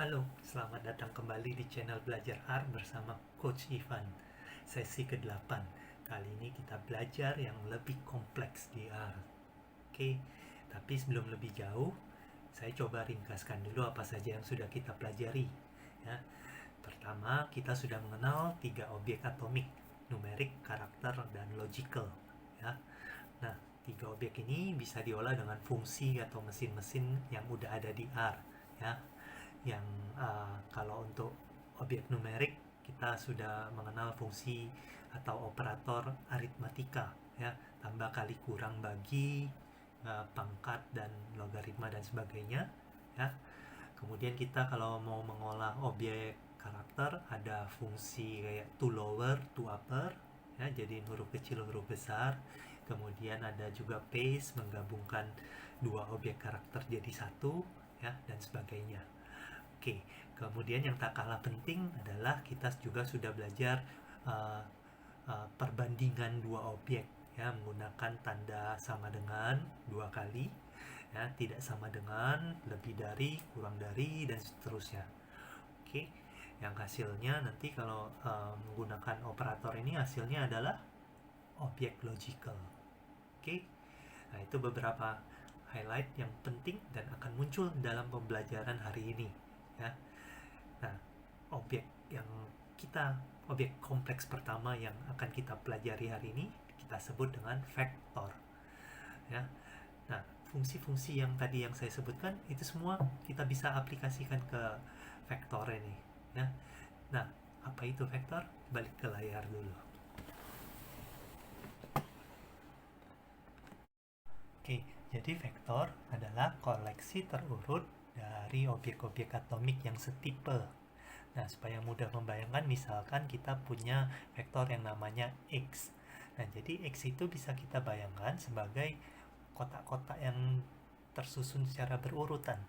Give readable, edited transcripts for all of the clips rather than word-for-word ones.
Halo, selamat datang kembali di channel Belajar R bersama Coach Ivan. Sesi ke-8. Kali ini kita belajar yang lebih kompleks di R. Oke, tapi sebelum lebih jauh, saya coba ringkaskan dulu apa saja yang sudah kita pelajari. Ya, pertama, kita sudah mengenal 3 objek atomik, numerik, karakter, dan logical. Ya, nah, 3 objek ini bisa diolah dengan fungsi atau mesin-mesin yang udah ada di R. Ya, yang kalau untuk objek numerik kita sudah mengenal fungsi atau operator aritmatika, ya, tambah kali kurang bagi, pangkat dan logaritma dan sebagainya, ya. Kemudian kita kalau mau mengolah objek karakter ada fungsi kayak to lower to upper, ya, jadi huruf kecil huruf besar. Kemudian ada juga paste, menggabungkan 2 objek karakter jadi satu, ya, dan sebagainya. Oke, kemudian yang tak kalah penting adalah kita juga sudah belajar uh, perbandingan 2 objek, ya, menggunakan tanda sama dengan 2 kali, ya, tidak sama dengan, lebih dari, kurang dari, dan seterusnya. Oke, yang hasilnya nanti kalau menggunakan operator ini hasilnya adalah objek logical. Oke, nah itu beberapa highlight yang penting dan akan muncul dalam pembelajaran hari ini, ya. Nah, objek yang objek kompleks pertama yang akan kita pelajari hari ini kita sebut dengan vektor, ya. Nah, fungsi-fungsi yang tadi yang saya sebutkan itu semua kita bisa aplikasikan ke vektor ini, ya. Nah, apa itu vektor? Balik ke layar dulu. Oke, jadi vektor adalah koleksi terurut dari objek-objek atomik yang setipe. Nah, supaya mudah membayangkan, misalkan kita punya vektor yang namanya X. Nah, jadi X itu bisa kita bayangkan sebagai kotak-kotak yang tersusun secara berurutan.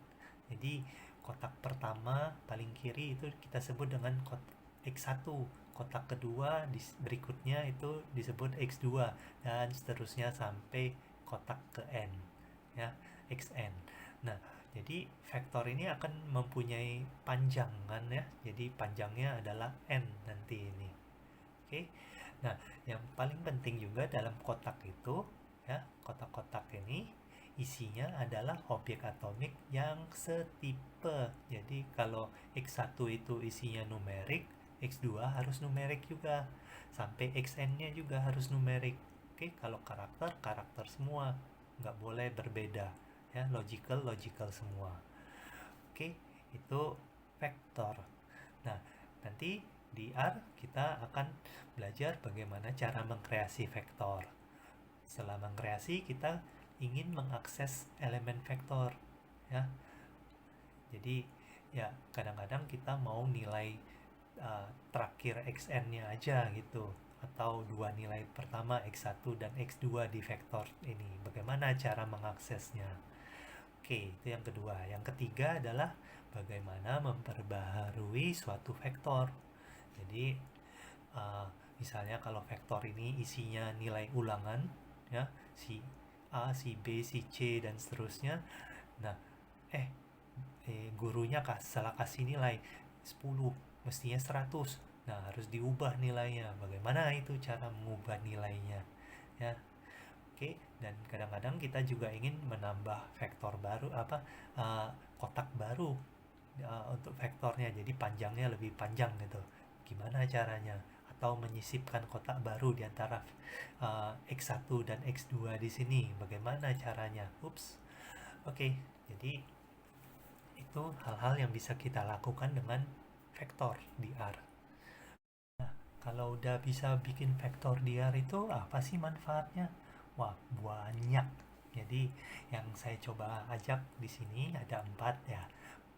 Jadi, kotak pertama paling kiri itu kita sebut dengan kotak X1. Kotak kedua berikutnya itu disebut X2 dan seterusnya sampai kotak ke N, ya, XN. Nah, jadi vektor ini akan mempunyai panjangan, ya. Jadi panjangnya adalah n nanti ini. Oke. Nah, yang paling penting juga dalam kotak itu, ya, kotak-kotak ini isinya adalah objek atomik yang setipe. Jadi kalau X1 itu isinya numerik, X2 harus numerik juga. Sampai XN-nya juga harus numerik. Oke, kalau karakter semua, nggak boleh berbeda, ya, logical semua. Oke, itu vektor. Nah, nanti di R kita akan belajar bagaimana cara mengkreasi vektor. Setelah mengkreasi, kita ingin mengakses elemen vektor, ya. Jadi ya kadang-kadang kita mau nilai terakhir xn-nya aja gitu, atau dua nilai pertama x1 dan x2 di vektor ini. Bagaimana cara mengaksesnya? Oke, itu yang kedua. Yang ketiga adalah bagaimana memperbaharui suatu vektor. Jadi uh, misalnya kalau vektor ini isinya nilai ulangan, ya, si A, si B, si C dan seterusnya. Nah, gurunya salah kasih nilai 10, mestinya 100. Nah, harus diubah nilainya. Bagaimana itu cara mengubah nilainya, ya? Oke, dan kadang-kadang kita juga ingin menambah vektor baru, kotak baru, untuk vektornya, jadi panjangnya lebih panjang gitu. Gimana caranya? Atau menyisipkan kotak baru di antara X1 dan X2 di sini. Bagaimana caranya? Ups. Oke, jadi itu hal-hal yang bisa kita lakukan dengan vektor di R. Nah, kalau udah bisa bikin vektor di R itu apa sih manfaatnya? Wah, banyak. Jadi yang saya coba ajak di sini ada 4, ya.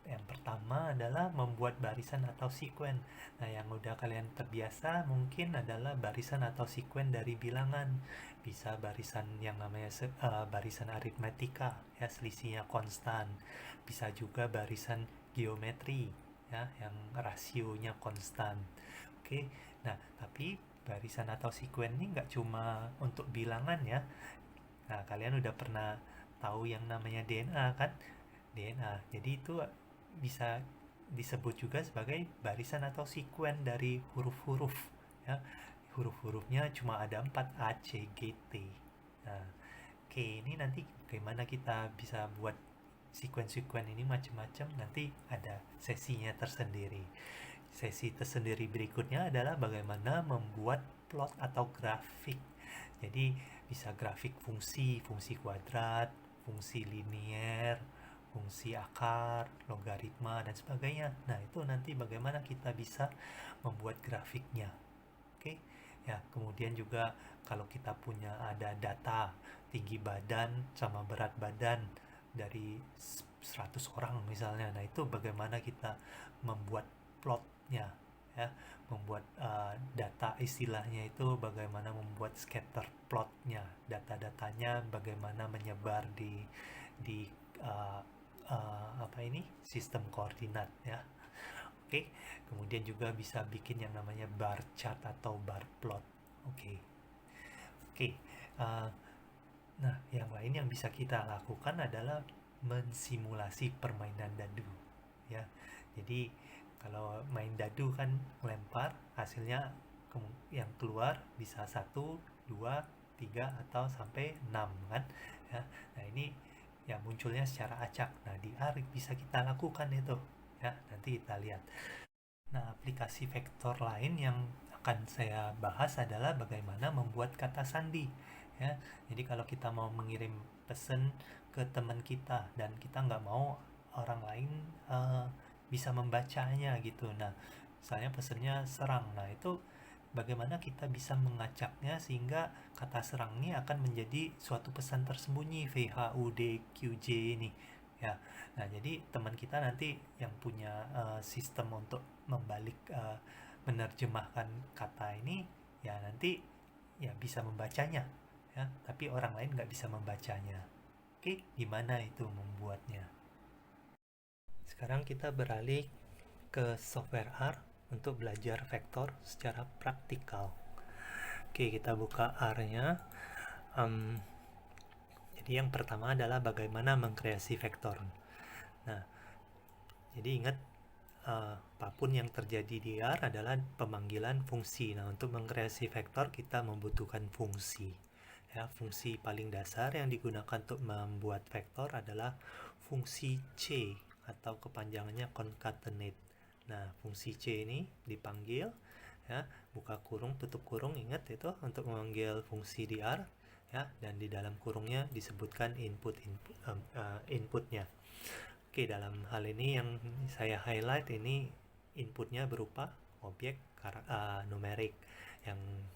Yang pertama adalah membuat barisan atau sekuen. Nah, yang udah kalian terbiasa mungkin adalah barisan atau sekuen dari bilangan. Bisa barisan yang namanya barisan aritmetika, ya, selisihnya konstan. Bisa juga barisan geometri, ya, yang rasionya konstan. Oke, nah tapi barisan atau sekuen ini nggak cuma untuk bilangan, ya. Nah, kalian udah pernah tahu yang namanya DNA kan? DNA. Jadi itu bisa disebut juga sebagai barisan atau sekuen dari huruf-huruf, ya. Huruf-hurufnya cuma ada 4, A, C, G, T. Nah, oke, ini nanti bagaimana kita bisa buat sekuen-sekuen ini macam-macam, nanti ada sesinya tersendiri. Sesi tersendiri berikutnya adalah bagaimana membuat plot atau grafik. Jadi bisa grafik fungsi, fungsi kuadrat, fungsi linier, fungsi akar, logaritma, dan sebagainya. Nah, itu nanti bagaimana kita bisa membuat grafiknya. Oke. Ya, kemudian juga kalau kita punya ada data tinggi badan sama berat badan dari 100 orang misalnya. Nah, itu bagaimana kita membuat plotnya, ya, membuat data, istilahnya itu bagaimana membuat scatter plotnya, data-datanya bagaimana menyebar di uh, apa ini, sistem koordinat, ya. Oke, kemudian juga bisa bikin yang namanya bar chart atau bar plot. Oke, oke. Uh, nah, yang lain yang bisa kita lakukan adalah mensimulasi permainan dadu, ya. Jadi kalau main dadu kan lempar, hasilnya yang keluar bisa 1, 2, 3 atau sampai 6 kan, ya. Nah, ini ya munculnya secara acak. Nah, di R bisa kita lakukan itu, ya. Nanti kita lihat. Nah, aplikasi vektor lain yang akan saya bahas adalah bagaimana membuat kata sandi, ya. Jadi kalau kita mau mengirim pesan ke teman kita dan kita nggak mau orang lain bisa membacanya gitu. Nah, misalnya pesannya serang. Nah, itu bagaimana kita bisa mengacaknya sehingga kata serang ini akan menjadi suatu pesan tersembunyi, VHUDQJ ini, ya. Nah, jadi teman kita nanti yang punya sistem untuk membalik, menerjemahkan kata ini, ya nanti ya bisa membacanya, ya. Tapi orang lain nggak bisa membacanya. Oke, gimana itu membuatnya? Sekarang kita beralih ke software R untuk belajar vektor secara praktikal. Oke, kita buka R-nya. Jadi yang pertama adalah bagaimana mengkreasi vektor. Nah, jadi ingat, apapun yang terjadi di R adalah pemanggilan fungsi. Nah, untuk mengkreasi vektor kita membutuhkan fungsi. Ya, fungsi paling dasar yang digunakan untuk membuat vektor adalah fungsi C atau kepanjangannya concatenate. Nah, fungsi C ini dipanggil, ya, buka kurung, tutup kurung, ingat itu untuk memanggil fungsi di R, ya, dan di dalam kurungnya disebutkan inputnya. Oke, dalam hal ini yang saya highlight ini inputnya berupa objek numerik,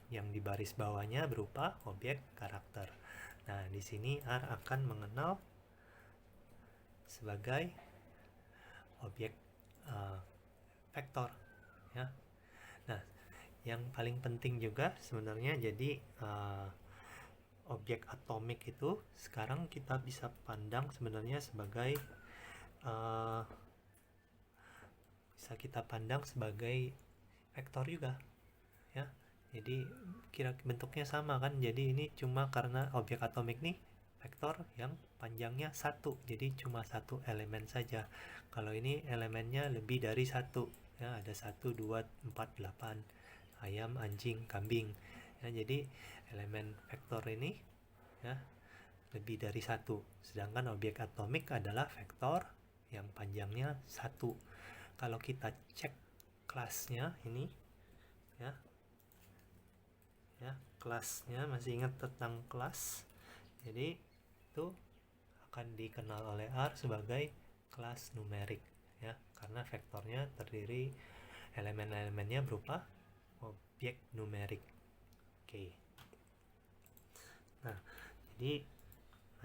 yang di baris bawahnya berupa objek karakter. Nah, di sini R akan mengenal sebagai objek vektor, ya. Nah, yang paling penting juga sebenarnya, jadi objek atomik itu sekarang kita bisa pandang sebenarnya sebagai bisa kita pandang sebagai vektor juga, ya. Jadi kira bentuknya sama kan, jadi ini cuma karena objek atomik nih vektor yang panjangnya 1, jadi cuma satu elemen saja. Kalau ini elemennya lebih dari 1, ya, ada 1, 2, 4, 8, ayam, anjing, kambing, ya. Jadi elemen vektor ini, ya, lebih dari 1, sedangkan objek atomik adalah vektor yang panjangnya 1. Kalau kita cek kelasnya ini, ya, kelasnya, masih ingat tentang kelas, jadi itu akan dikenal oleh R sebagai kelas numerik, ya, karena vektornya terdiri, elemen-elemennya berupa objek numerik. Oke. Nah, jadi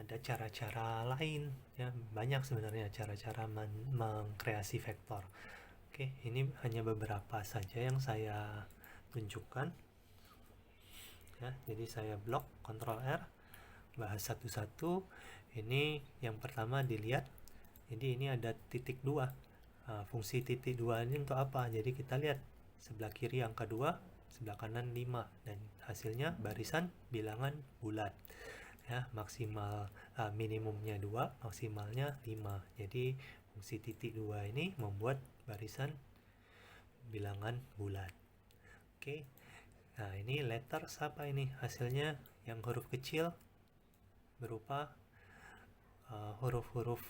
ada cara-cara lain, ya, banyak sebenarnya cara-cara mengkreasi vektor. Oke, ini hanya beberapa saja yang saya tunjukkan, ya. Jadi saya blok Ctrl R, bahas satu-satu. Ini yang pertama dilihat, jadi ini ada titik 2. Fungsi titik 2 ini untuk apa? Jadi kita lihat sebelah kiri angka 2, sebelah kanan 5, dan hasilnya barisan bilangan bulat, ya. Maksimal minimumnya 2, maksimalnya 5. Jadi fungsi titik 2 ini membuat barisan bilangan bulat. Oke. Nah, ini letters apa ini? Hasilnya yang huruf kecil berupa huruf-huruf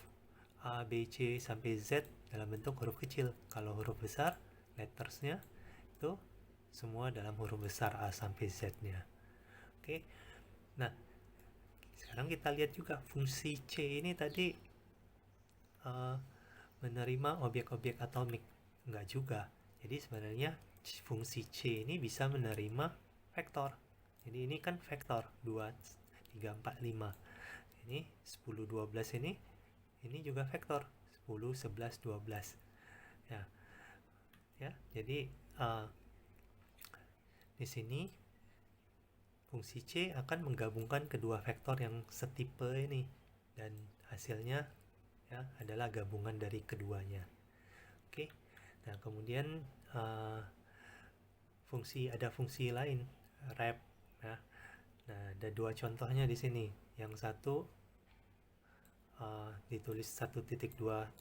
A, B, C sampai Z dalam bentuk huruf kecil. Kalau huruf besar, lettersnya itu semua dalam huruf besar A sampai Z-nya. Oke. Nah, sekarang kita lihat juga fungsi C ini tadi menerima objek-objek atomik. Enggak juga. Jadi sebenarnya fungsi C ini bisa menerima vektor. Jadi ini kan vektor 2, 3, 4, 5. Ini 10, 12 ini juga vektor 10, 11, 12. Ya, jadi di sini fungsi C akan menggabungkan kedua vektor yang setipe ini dan hasilnya ya adalah gabungan dari keduanya. Oke. Nah, kemudian ada fungsi lain, rep ya. Nah, ada dua contohnya di sini. Yang satu ditulis 1.2,3,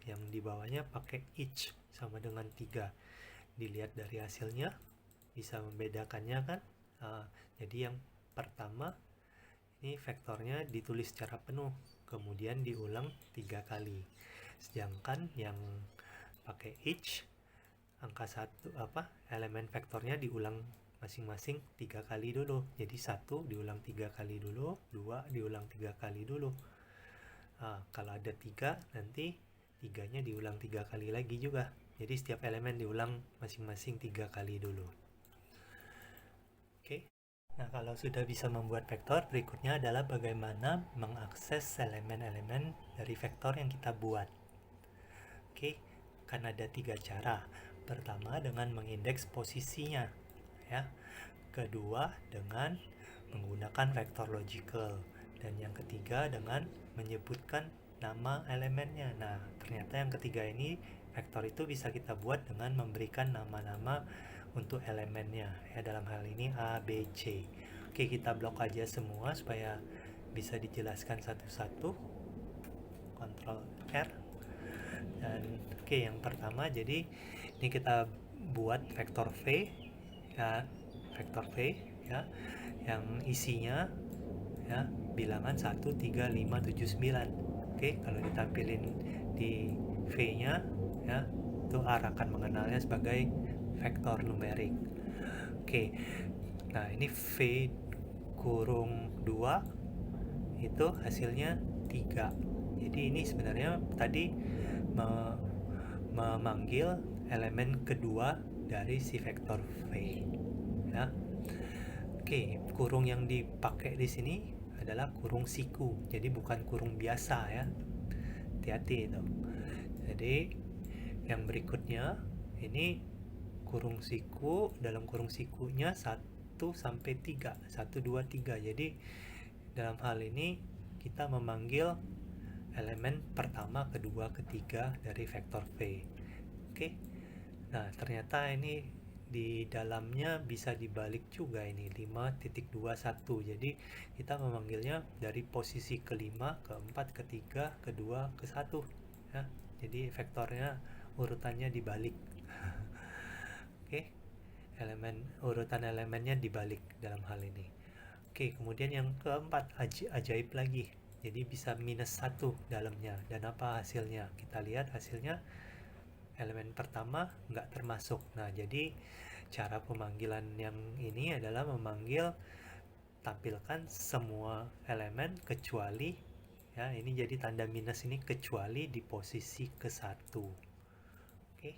yang di bawahnya pakai each sama dengan 3. Dilihat dari hasilnya bisa membedakannya kan. Jadi yang pertama ini vektornya ditulis secara penuh, kemudian diulang 3 kali. Sedangkan yang pakai each, angka elemen vektornya diulang masing-masing 3 kali dulu. Jadi 1 diulang 3 kali dulu, 2 diulang 3 kali dulu. Kalau ada 3, nanti 3-nya diulang 3 kali lagi juga. Jadi setiap elemen diulang masing-masing 3 kali dulu. Oke. Nah, kalau sudah bisa membuat vektor, berikutnya adalah bagaimana mengakses elemen-elemen dari vektor yang kita buat. Oke, kan ada 3 cara. Pertama dengan mengindeks posisinya, ya. Kedua dengan menggunakan vektor logical, dan yang ketiga dengan menyebutkan nama elemennya. Nah, ternyata yang ketiga ini vektor itu bisa kita buat dengan memberikan nama-nama untuk elemennya, ya, dalam hal ini A, B, C. Oke, kita blok aja semua supaya bisa dijelaskan satu-satu. Ctrl R. Dan oke, yang pertama, jadi ini kita buat vektor V, ya, vektor V, ya, yang isinya ya bilangan 1, 3, 5, 7, 9. Oke, kalau ditampilin di V-nya, ya, itu R akan mengenalnya sebagai vektor numerik. Oke, nah ini V kurung 2 itu hasilnya 3. Jadi ini sebenarnya tadi memanggil elemen kedua dari si vektor V, ya. Oke, kurung yang dipakai di sini adalah kurung siku, jadi bukan kurung biasa, ya. Hati-hati itu. Jadi yang berikutnya ini kurung siku, dalam kurung sikunya 1 sampai 3, 1, 2, 3. Jadi dalam hal ini kita memanggil elemen pertama, kedua, ketiga dari vektor V. Oke. Nah, ternyata ini di dalamnya bisa dibalik juga, ini 5.21. Jadi kita memanggilnya dari posisi ke-5, ke-4, ke-3, ke-2, ke-1, ya. Jadi vektornya urutannya dibalik. Oke. Urutan elemennya dibalik dalam hal ini. Oke, kemudian yang keempat, ajaib lagi. Jadi bisa -1 dalamnya. Dan apa hasilnya? Kita lihat hasilnya elemen pertama nggak termasuk. Nah, jadi cara pemanggilan yang ini adalah memanggil tampilkan semua elemen kecuali, ya, ini jadi tanda minus ini, kecuali di posisi ke-1. Oke.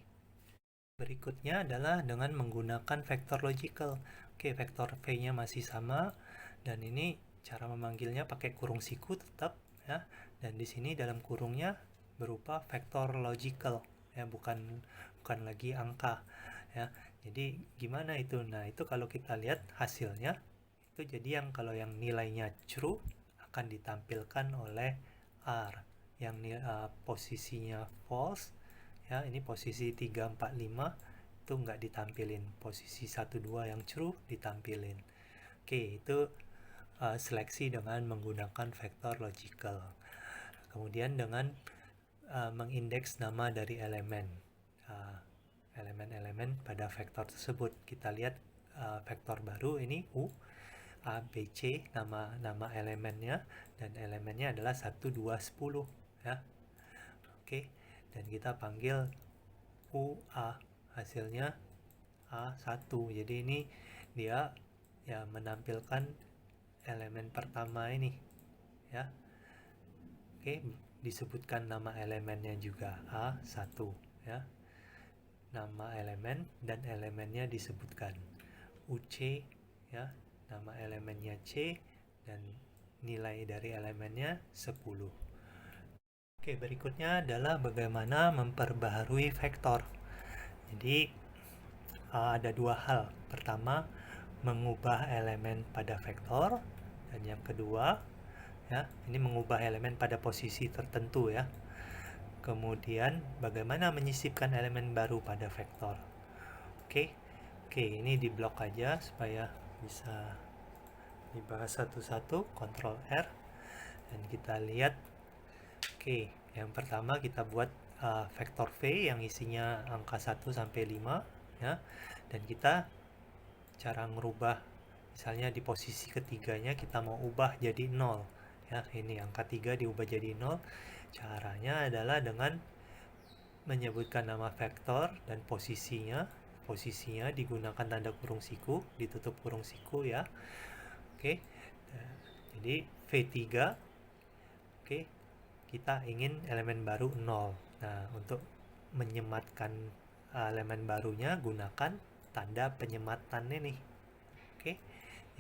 Berikutnya adalah dengan menggunakan vektor logical. Oke, vektor V-nya masih sama, dan ini cara memanggilnya pakai kurung siku tetap, ya. Dan di sini dalam kurungnya berupa vektor logical, ya, bukan lagi angka, ya. Jadi gimana itu? Nah, itu kalau kita lihat hasilnya itu, jadi kalau yang nilainya true akan ditampilkan oleh R, yang posisinya false, ya, ini posisi 3, 4, 5 itu nggak ditampilin, posisi 1, 2 yang true ditampilin. Oke, itu seleksi dengan menggunakan vektor logical. Kemudian dengan mengindeks nama dari elemen. elemen-elemen pada vektor tersebut. Kita lihat vektor baru ini U, A, B, C, nama elemennya, dan elemennya adalah 1, 2, 10 ya. Oke, dan kita panggil U, A, hasilnya A1. Jadi ini dia ya menampilkan elemen pertama ini ya. Oke, disebutkan nama elemennya juga A1 ya. Nama elemen dan elemennya disebutkan UC ya, nama elemennya C dan nilai dari elemennya 10. Oke, berikutnya adalah bagaimana memperbaharui vektor. Jadi ada dua hal. Pertama, mengubah elemen pada vektor, dan yang kedua ya, ini mengubah elemen pada posisi tertentu ya. Kemudian bagaimana menyisipkan elemen baru pada vektor. Oke, ini di blok aja supaya bisa dibahas satu-satu. Ctrl R dan kita lihat. Oke, yang pertama kita buat vektor V yang isinya angka 1 sampai 5 ya. Dan kita cara merubah, misalnya di posisi ketiganya kita mau ubah jadi 0 ya. Ini angka 3 diubah jadi 0. Caranya adalah dengan menyebutkan nama vektor dan posisinya digunakan tanda kurung siku, ditutup kurung siku ya. Oke, jadi V3. Oke, kita ingin elemen baru 0. Nah, untuk menyematkan elemen barunya gunakan tanda penyematan ini. Oke,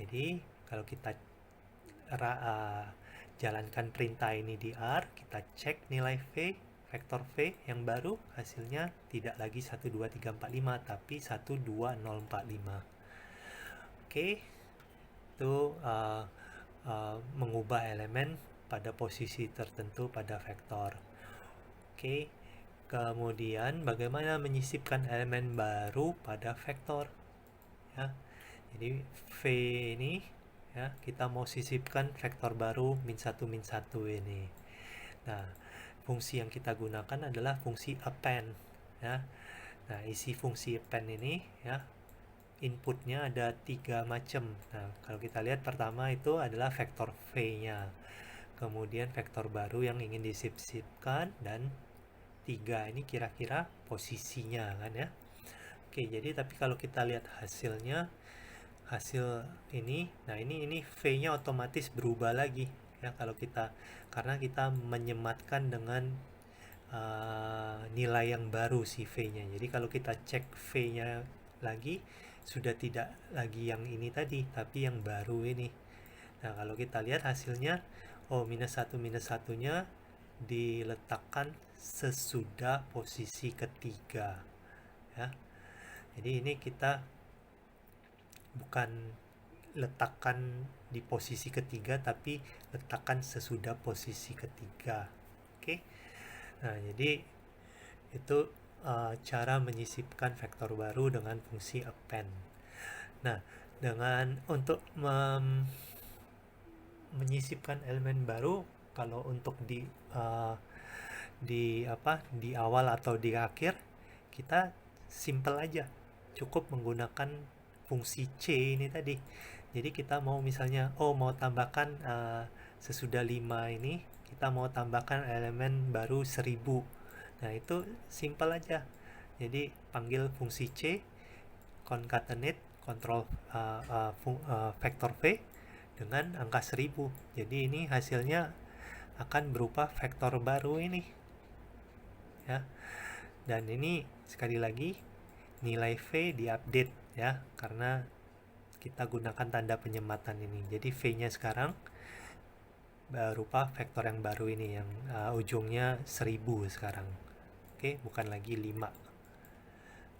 jadi kalau kita jalankan perintah ini di R, kita cek nilai V, vektor V yang baru, hasilnya tidak lagi 1, 2, 3, 4, 5, tapi 1, 2, 0, 4, 5. Oke, itu mengubah elemen pada posisi tertentu pada vektor. Oke, kemudian bagaimana menyisipkan elemen baru pada vektor ya. Jadi V ini ya, kita mau sisipkan vektor baru min 1 ini. Nah, fungsi yang kita gunakan adalah fungsi append ya. Nah, isi fungsi append ini ya, inputnya ada 3 macam. Nah, kalau kita lihat pertama itu adalah vektor V-nya. Kemudian vektor baru yang ingin disisipkan, dan 3 ini kira-kira posisinya kan ya. Oke, jadi tapi kalau kita lihat hasilnya, hasil ini, nah ini V-nya otomatis berubah lagi ya kalau kita, karena kita menyematkan dengan nilai yang baru si V-nya. Jadi kalau kita cek V-nya lagi, sudah tidak lagi yang ini tadi, tapi yang baru ini. Nah, kalau kita lihat hasilnya, minus 1-nya diletakkan sesudah posisi ketiga ya. Jadi ini kita bukan letakkan di posisi ketiga, tapi letakkan sesudah posisi ketiga. Oke. Nah, jadi itu cara menyisipkan vektor baru dengan fungsi append. Nah, dengan untuk menyisipkan elemen baru, kalau untuk di awal atau di akhir, kita simple aja, cukup menggunakan fungsi C ini tadi. Jadi kita mau misalnya mau tambahkan sesudah 5 ini kita mau tambahkan elemen baru 1000. Nah, itu simple aja. Jadi panggil fungsi C, concatenate kontrol vektor V dengan angka 1000. Jadi ini hasilnya akan berupa vektor baru ini ya. Dan ini sekali lagi nilai V diupdate ya, karena kita gunakan tanda penyematan ini. Jadi V-nya sekarang berupa vektor yang baru ini, yang ujungnya 1000 sekarang. Oke, bukan lagi 5.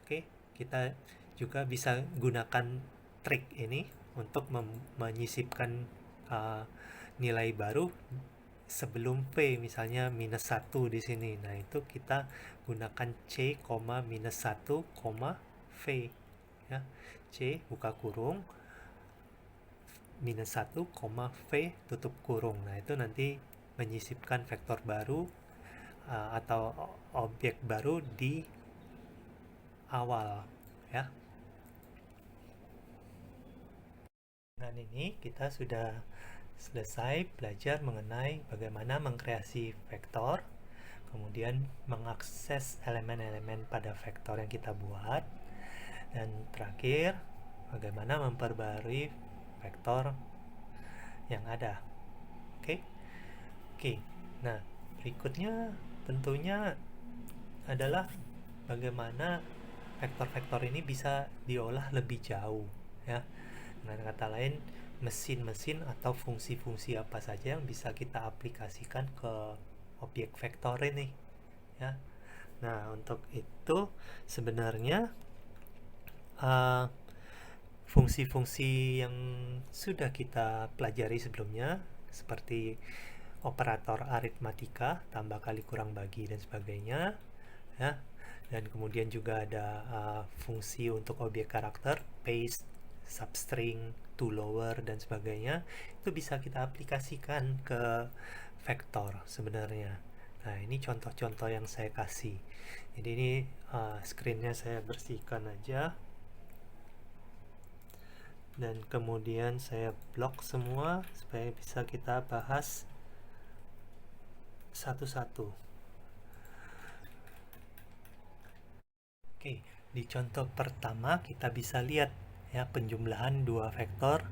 Oke, kita juga bisa gunakan trik ini untuk menyisipkan nilai baru sebelum V, misalnya minus 1 di sini. Nah, itu kita gunakan C, minus 1, V ya. C buka kurung, minus 1, V tutup kurung. Nah, itu nanti menyisipkan vektor baru atau objek baru di awal ya. Dengan ini kita sudah selesai belajar mengenai bagaimana mengkreasi vektor, kemudian mengakses elemen-elemen pada vektor yang kita buat, dan terakhir bagaimana memperbarui vektor yang ada. Oke? Oke. Nah, berikutnya tentunya adalah bagaimana vektor-vektor ini bisa diolah lebih jauh ya. Dengan kata lain, mesin-mesin atau fungsi-fungsi apa saja yang bisa kita aplikasikan ke objek vektor ini ya. Nah, untuk itu sebenarnya fungsi-fungsi yang sudah kita pelajari sebelumnya seperti operator aritmatika, tambah kali kurang bagi dan sebagainya ya. Dan kemudian juga ada fungsi untuk objek karakter, paste, substring, to lower dan sebagainya, itu bisa kita aplikasikan ke vektor sebenarnya. Nah, ini contoh-contoh yang saya kasih. Jadi ini screen-nya saya bersihkan aja. Dan kemudian saya blok semua supaya bisa kita bahas satu-satu. Oke, di contoh pertama kita bisa lihat ya penjumlahan dua vektor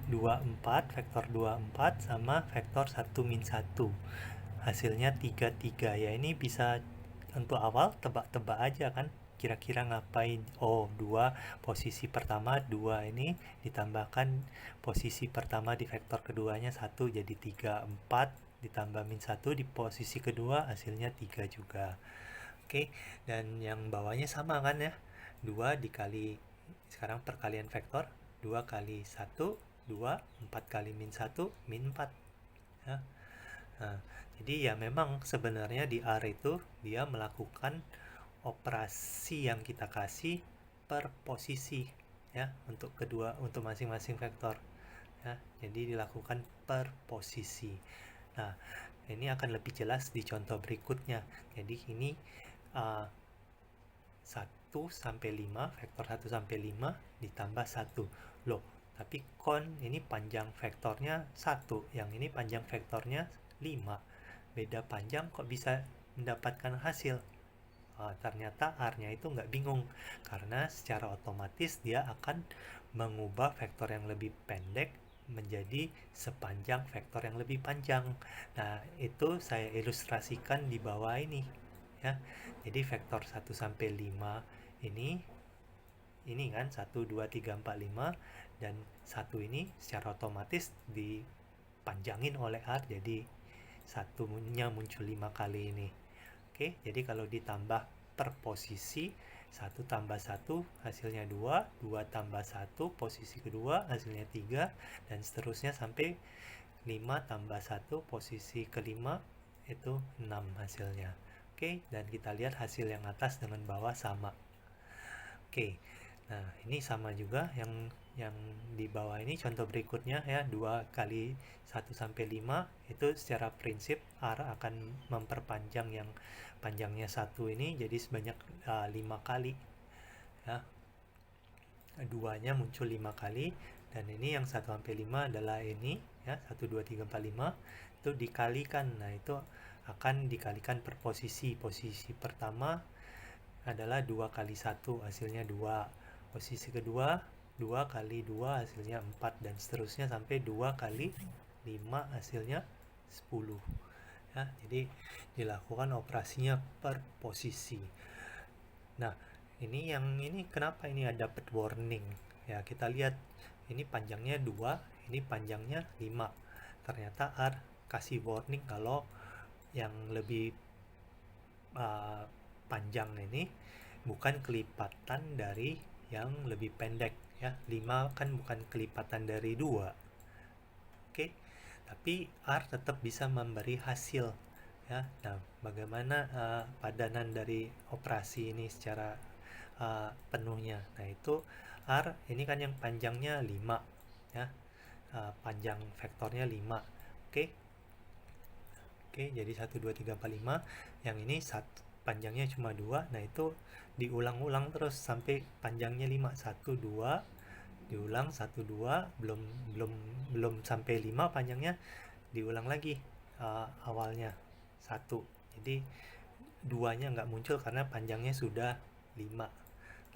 24, vektor 24 sama vektor 1 min 1. Hasilnya 33 ya. Ini bisa untuk awal tebak-tebak aja kan. Kira-kira ngapain? Oh, 2 posisi pertama 2 ini ditambahkan posisi pertama di vektor keduanya 1 jadi 3, 4 ditambah min 1 di posisi kedua hasilnya 3 juga. Oke, dan yang bawahnya sama kan ya. 2 dikali, sekarang perkalian vektor, 2 kali 1, 2, 4 kali min 1, min 4. Ya. Nah, jadi ya memang sebenarnya di R itu dia melakukan operasi yang kita kasih per posisi ya untuk masing-masing vektor. Ya, jadi dilakukan per posisi. Nah, ini akan lebih jelas di contoh berikutnya. Jadi ini 1 sampai 5, vektor 1 sampai 5 ditambah 1. Loh, tapi ini panjang vektornya 1, yang ini panjang vektornya 5. Beda panjang kok bisa mendapatkan hasil? Ternyata R-nya itu nggak bingung, karena secara otomatis dia akan mengubah vektor yang lebih pendek menjadi sepanjang vektor yang lebih panjang. Nah, itu saya ilustrasikan di bawah ini ya. Jadi vektor 1 sampai 5 ini kan 1 2 3 4 5 dan 1 ini secara otomatis dipanjangin oleh R jadi satunya muncul 5 kali ini. Oke, jadi kalau ditambah per posisi 1 tambah 1 hasilnya 2, 2 tambah 1 posisi kedua hasilnya 3 dan seterusnya sampai 5 tambah 1 posisi kelima itu 6 hasilnya. Oke, dan kita lihat hasil yang atas dengan bawah sama. Oke, nah ini sama juga yang di bawah ini contoh berikutnya ya, 2 kali 1 sampai 5 itu secara prinsip R akan memperpanjang yang panjangnya 1 ini jadi sebanyak 5 kali ya. Duanya muncul 5 kali dan ini yang 1 sampai 5 adalah ini ya, 1 2 3 4 5 itu dikalikan. Nah, itu akan dikalikan per posisi. Posisi pertama adalah 2 kali 1 hasilnya 2. Posisi kedua 2 kali 2 hasilnya 4 dan seterusnya sampai 2 kali 5 hasilnya 10. Ya, jadi dilakukan operasinya per posisi. Nah, ini kenapa ini ada dapat warning? Ya, kita lihat ini panjangnya 2, ini panjangnya 5. Ternyata R kasih warning kalau yang lebih panjang ini bukan kelipatan dari yang lebih pendek ya. 5 kan bukan kelipatan dari 2. Oke. Tapi R tetap bisa memberi hasil ya. Nah, bagaimana padanan dari operasi ini secara penuhnya? Nah, itu R ini kan yang panjangnya 5 ya. Panjang vektornya 5. Oke. Oke, jadi 1 2 3 4 5. Yang ini panjangnya cuma 2. Nah, itu diulang-ulang terus sampai panjangnya 5. 1 2 diulang, 1 2, belum belum belum sampai 5 panjangnya, diulang lagi awalnya 1. Jadi duanya nggak muncul karena panjangnya sudah 5.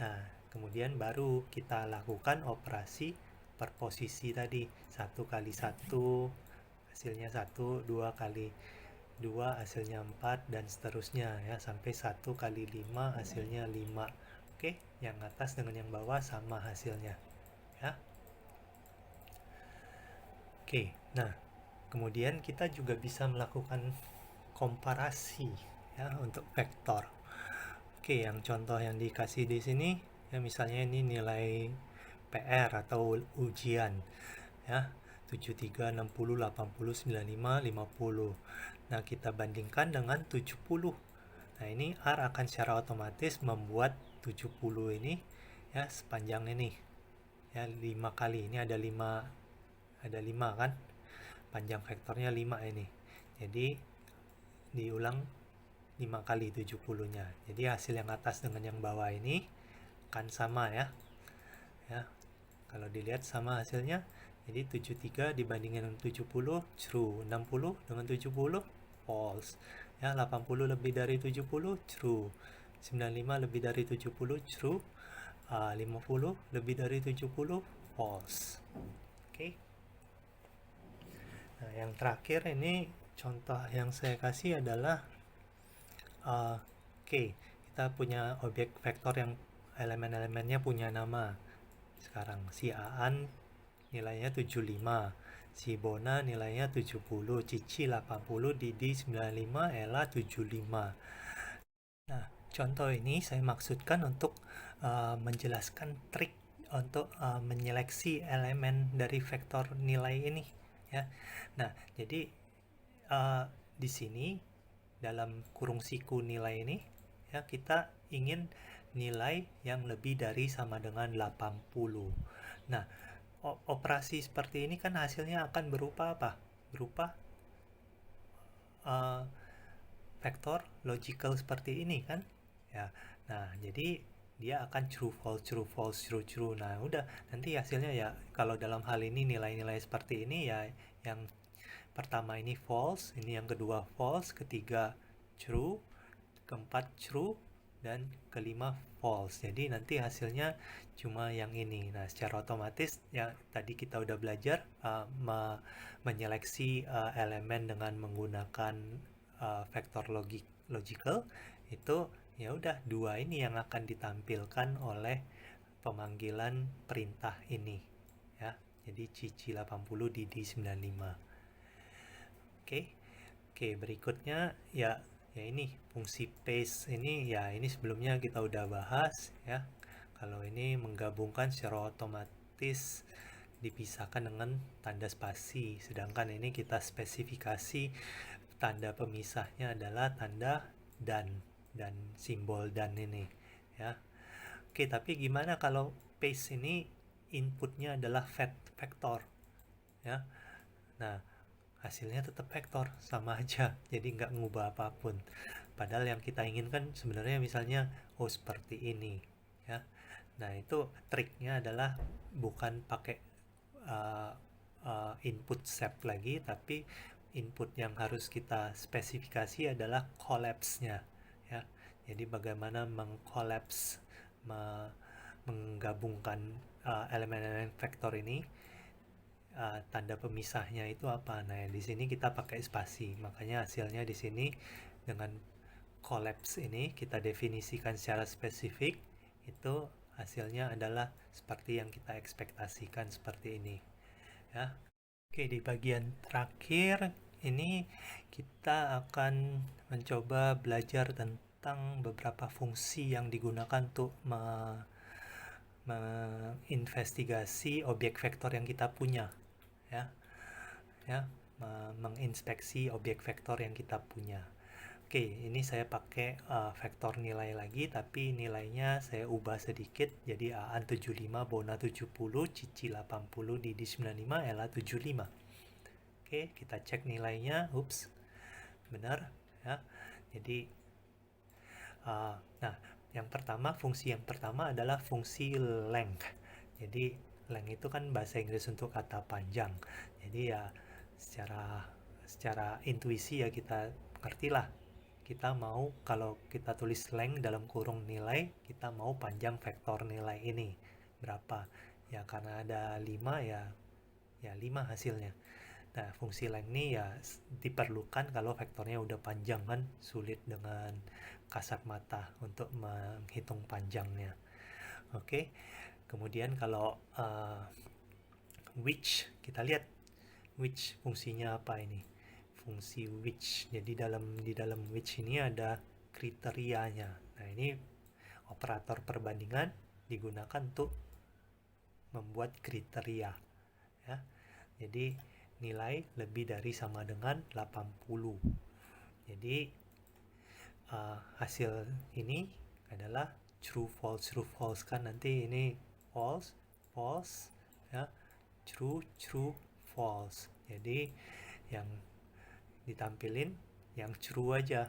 Nah, kemudian baru kita lakukan operasi per posisi tadi. 1 kali 1 hasilnya 1, 2 kali 2 hasilnya 4, dan seterusnya ya, sampai 1 kali 5 hasilnya 5. Oke, yang atas dengan yang bawah sama hasilnya ya. Oke, nah kemudian kita juga bisa melakukan komparasi ya untuk vektor. Oke, yang contoh yang dikasih di sini ya, misalnya ini nilai PR atau ujian ya, 73, 60, 80, 95, 50. Nah, kita bandingkan dengan 70. Nah, ini R akan secara otomatis membuat 70 ini ya, sepanjang ini ya, 5 kali. Ini ada 5 kan? Panjang vektornya 5 ini. Jadi diulang 5 kali 70-nya. Jadi hasil yang atas dengan yang bawah ini kan sama ya. Ya. Kalau dilihat sama hasilnya. Jadi 73 dibandingin dengan 70 true, 60 dengan 70 false. Ya, 80 lebih dari 70 true. 95 lebih dari 70 true. 50 lebih dari 70 false. Oke. Nah, yang terakhir ini contoh yang saya kasih adalah oke, kita punya objek vektor yang elemen-elemennya punya nama. Sekarang si Aan nilainya 75, si Bona nilainya 70, Cici 80, Didi 95, Ella 75. Nah, contoh ini saya maksudkan untuk menjelaskan trik untuk menyeleksi elemen dari vektor nilai ini ya. Nah, jadi di sini dalam kurung siku nilai ini ya, kita ingin nilai yang lebih dari sama dengan 80. Nah, operasi seperti ini kan hasilnya akan berupa apa? Berupa vektor logical seperti ini kan ya. Nah, jadi dia akan true false true false true true. Nah, udah, nanti hasilnya ya, kalau dalam hal ini nilai-nilai seperti ini ya, yang pertama ini false, ini yang kedua false, ketiga true, keempat true, dan kelima false. Jadi nanti hasilnya cuma yang ini. Nah, secara otomatis ya, tadi kita udah belajar menyeleksi elemen dengan menggunakan vektor logical. Itu ya udah, dua ini yang akan ditampilkan oleh pemanggilan perintah ini ya. Jadi Cici 80, Didi 95. Oke, berikutnya ya ini fungsi paste ini ya, ini sebelumnya kita udah bahas ya. Kalau ini menggabungkan secara otomatis dipisahkan dengan tanda spasi, sedangkan ini kita spesifikasi tanda pemisahnya adalah tanda dan simbol dan ini ya. Oke, tapi gimana kalau paste ini inputnya adalah vektor ya. Nah, hasilnya tetap vektor, sama aja, jadi nggak ngubah apapun. Padahal yang kita inginkan sebenarnya misalnya seperti ini ya. Nah, itu triknya adalah bukan pakai input set lagi, tapi input yang harus kita spesifikasi adalah collapse-nya ya. Jadi bagaimana mengkolaps, menggabungkan elemen-elemen vektor ini, tanda pemisahnya itu apa? Nah, di sini kita pakai spasi, makanya hasilnya di sini dengan collapse ini kita definisikan secara spesifik, itu hasilnya adalah seperti yang kita ekspektasikan, seperti ini ya. Oke, di bagian terakhir ini kita akan mencoba belajar tentang beberapa fungsi yang digunakan untuk menginvestigasi objek vektor yang kita punya ya, menginspeksi objek vektor yang kita punya. Oke, ini saya pakai vektor nilai lagi, tapi nilainya saya ubah sedikit. Jadi Aan 75, Bona 70, Cici 80, Didi 95, Ella 75. Oke, kita cek nilainya. Ups, benar ya. Jadi Nah, fungsi yang pertama adalah fungsi length. Jadi length itu kan bahasa Inggris untuk kata panjang. Jadi ya secara intuisi ya kita ngertilah. Kita mau kalau kita tulis length dalam kurung nilai, kita mau panjang vektor nilai ini berapa. Ya karena ada 5 ya 5 hasilnya. Nah, fungsi length ini ya diperlukan kalau vektornya udah panjang kan, sulit dengan kasat mata untuk menghitung panjangnya. Oke, kemudian kalau which, kita lihat which fungsinya apa ini? Fungsi which. Jadi di dalam which ini ada kriterianya. Nah, ini operator perbandingan digunakan untuk membuat kriteria ya. Jadi nilai lebih dari sama dengan 80. Jadi hasil ini adalah true false kan, nanti ini false ya, true false. Jadi yang ditampilin yang true aja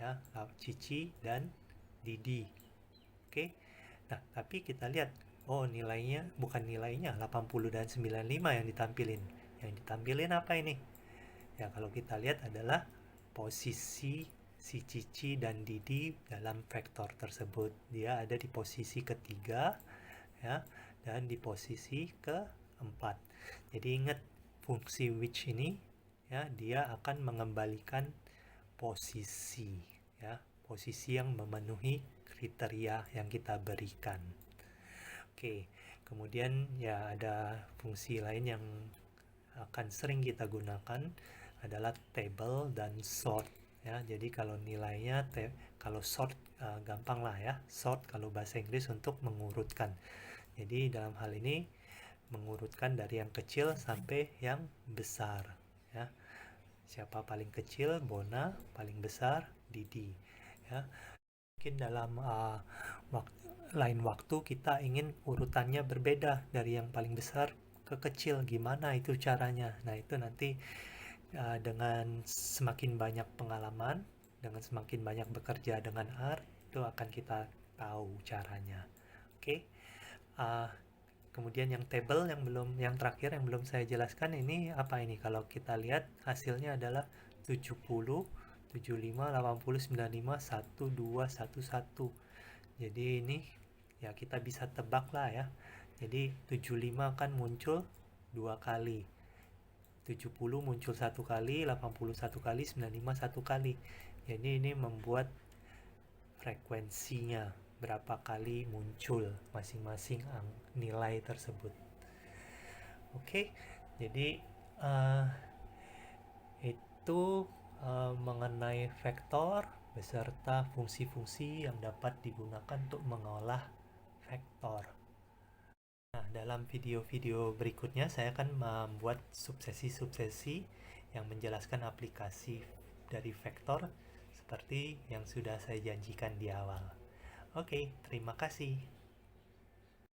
ya, Cici dan Didi. Oke. Nah, tapi kita lihat nilainya bukan nilainya 80 dan 95 yang ditampilin. Yang ditampilin apa ini? Ya, kalau kita lihat adalah posisi si Cici dan Didi dalam vektor tersebut. Dia ada di posisi ketiga ya, dan di posisi keempat. Jadi ingat fungsi which ini ya, dia akan mengembalikan posisi ya, posisi yang memenuhi kriteria yang kita berikan. Oke, kemudian ya ada fungsi lain yang akan sering kita gunakan adalah table dan sort ya. Jadi kalau nilainya kalau sort gampang lah ya, sort kalau bahasa Inggris untuk mengurutkan. Jadi dalam hal ini mengurutkan dari yang kecil sampai yang besar ya. Siapa paling kecil? Bona, paling besar Didi ya. Mungkin dalam lain waktu kita ingin urutannya berbeda dari yang paling besar ke kecil, gimana itu caranya? Nah, itu nanti dengan semakin banyak pengalaman, dengan semakin banyak bekerja dengan R, itu akan kita tahu caranya. Oke. Kemudian yang table yang terakhir yang belum saya jelaskan ini apa ini? Kalau kita lihat hasilnya adalah 70, 75, 80, 95, 1, 2, 1, 1. Jadi ini ya kita bisa tebak lah ya. Jadi 75 kan muncul 2 kali. 70 muncul 1 kali, 80 1 kali, 95 1 kali. Jadi ini membuat frekuensinya berapa kali muncul masing-masing nilai tersebut. Oke, jadi itu mengenai vektor beserta fungsi-fungsi yang dapat digunakan untuk mengolah vektor. Nah, dalam video-video berikutnya saya akan membuat subsesi-subsesi yang menjelaskan aplikasi dari vektor seperti yang sudah saya janjikan di awal. Oke, terima kasih.